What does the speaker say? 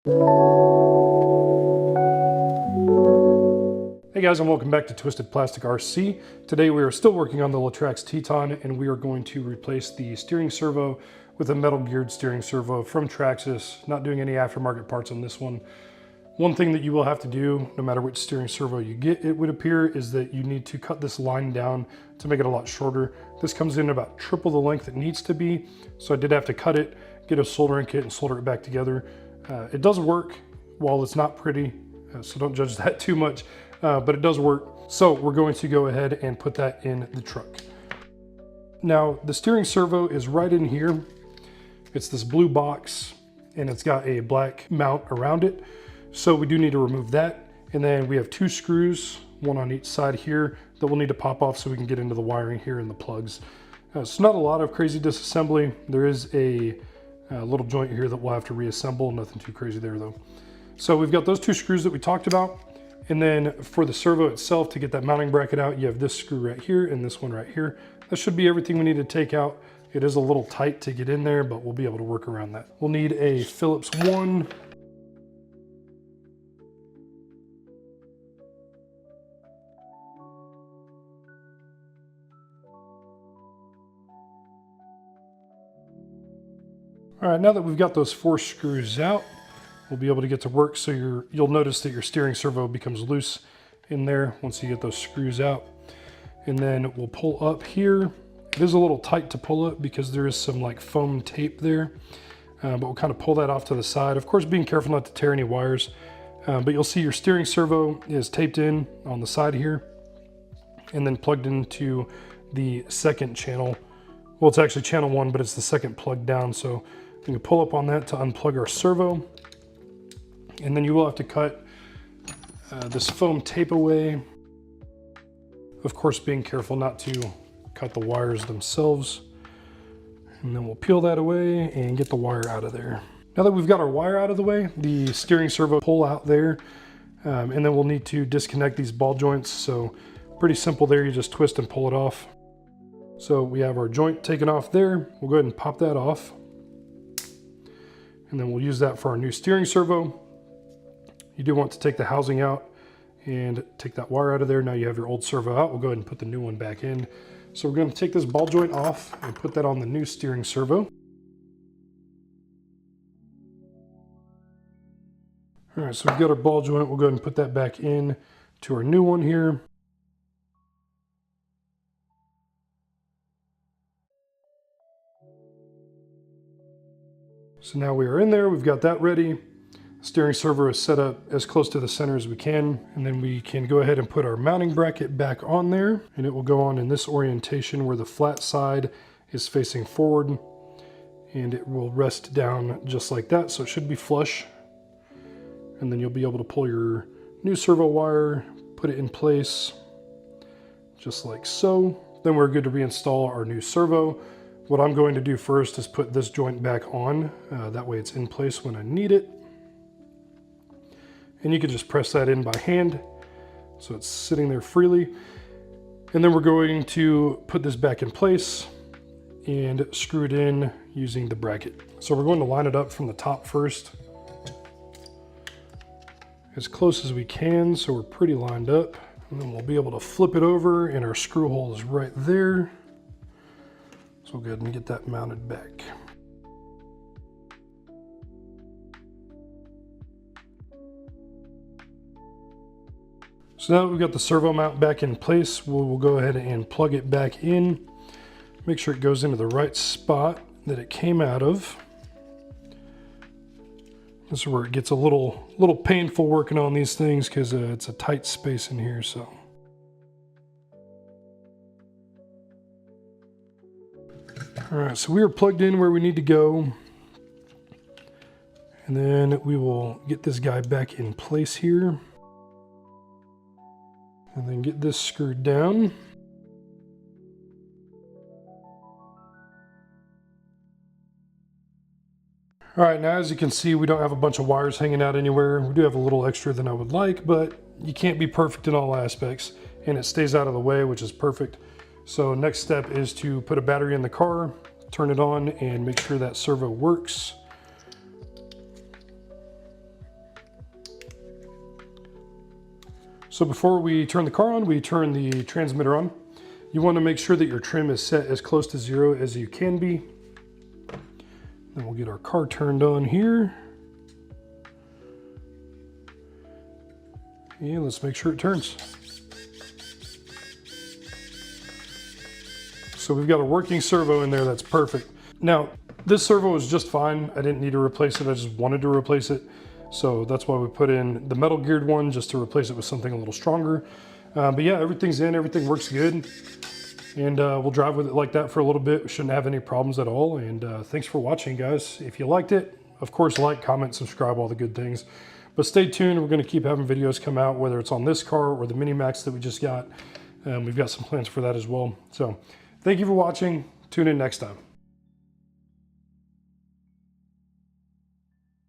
Hey guys, and welcome back to Twisted Plastic RC. Today we are still working on the Traxxas Teton, and we are going to replace the steering servo with a metal geared steering servo from Traxxas. Not doing any aftermarket parts on this one. One thing that you will have to do, no matter which steering servo you get, it would appear, is that you need to cut this line down to make it a lot shorter. This comes in about triple the length it needs to be, so I did have to cut it, get a soldering kit, and solder it back together. It does work. While it's not pretty, so don't judge that too much. But it does work. So we're going to go ahead and put that in the truck. Now the steering servo is right in here. It's this blue box and it's got a black mount around it. So we do need to remove that. And then we have two screws, one on each side here, that we'll need to pop off so we can get into the wiring here and the plugs. So not a lot of crazy disassembly. There is a little joint here that we'll have to reassemble. Nothing too crazy there though. So we've got those two screws that we talked about. And then for the servo itself, to get that mounting bracket out, you have this screw right here and this one right here. That should be everything we need to take out. It is a little tight to get in there, but we'll be able to work around that. We'll need a Phillips 1. All right, now that we've got those 4 screws out, we'll be able to get to work. So you'll notice that your steering servo becomes loose in there once you get those screws out. And then we'll pull up here. It is a little tight to pull up because there is some like foam tape there, but we'll kind of pull that off to the side. Of course, being careful not to tear any wires, but you'll see your steering servo is taped in on the side here and then plugged into the second channel. Well, it's actually channel 1, but it's the second plug down. So we can pull up on that to unplug our servo. And then you will have to cut this foam tape away. Of course, being careful not to cut the wires themselves. And then we'll peel that away and get the wire out of there. Now that we've got our wire out of the way, the steering servo pull out there, and then we'll need to disconnect these ball joints. So pretty simple there, you just twist and pull it off. So we have our joint taken off there. We'll go ahead and pop that off. And then we'll use that for our new steering servo. You do want to take the housing out and take that wire out of there. Now you have your old servo out. We'll go ahead and put the new one back in. So we're going to take this ball joint off and put that on the new steering servo. All right, so we've got our ball joint. We'll go ahead and put that back in to our new one here. So now we are in there. We've got that ready. Steering servo is set up as close to the center as we can, and then we can go ahead and put our mounting bracket back on there, and it will go on in this orientation where the flat side is facing forward, and it will rest down just like that, so it should be flush. And then you'll be able to pull your new servo wire, put it in place just like so. Then we're good to reinstall our new servo. What I'm going to do first is put this joint back on, that way it's in place when I need it. And you can just press that in by hand, so it's sitting there freely. And then we're going to put this back in place and screw it in using the bracket. So we're going to line it up from the top first, as close as we can, so we're pretty lined up. And then we'll be able to flip it over, and our screw hole is right there. So we'll go ahead and get that mounted back. So now that we've got the servo mount back in place, we'll go ahead and plug it back in. Make sure it goes into the right spot that it came out of. This is where it gets a little painful working on these things because it's a tight space in here. So. All right, so we are plugged in where we need to go. And then we will get this guy back in place here. And then get this screwed down. All right, now as you can see, we don't have a bunch of wires hanging out anywhere. We do have a little extra than I would like, but you can't be perfect in all aspects, and it stays out of the way, which is perfect. So next step is to put a battery in the car, turn it on, and make sure that servo works. So before we turn the car on, we turn the transmitter on. You want to make sure that your trim is set as close to 0 as you can be. Then we'll get our car turned on here. And let's make sure it turns. So we've got a working servo in there, that's perfect. Now, this servo is just fine. I didn't need to replace it, I just wanted to replace it. So that's why we put in the metal geared one, just to replace it with something a little stronger. But yeah, everything's in, everything works good. And we'll drive with it like that for a little bit. We shouldn't have any problems at all. And thanks for watching, guys. If you liked it, of course, like, comment, subscribe, all the good things. But stay tuned, we're gonna keep having videos come out, whether it's on this car or the Mini Max that we just got. We've got some plans for that as well. So thank you for watching. Tune in next time.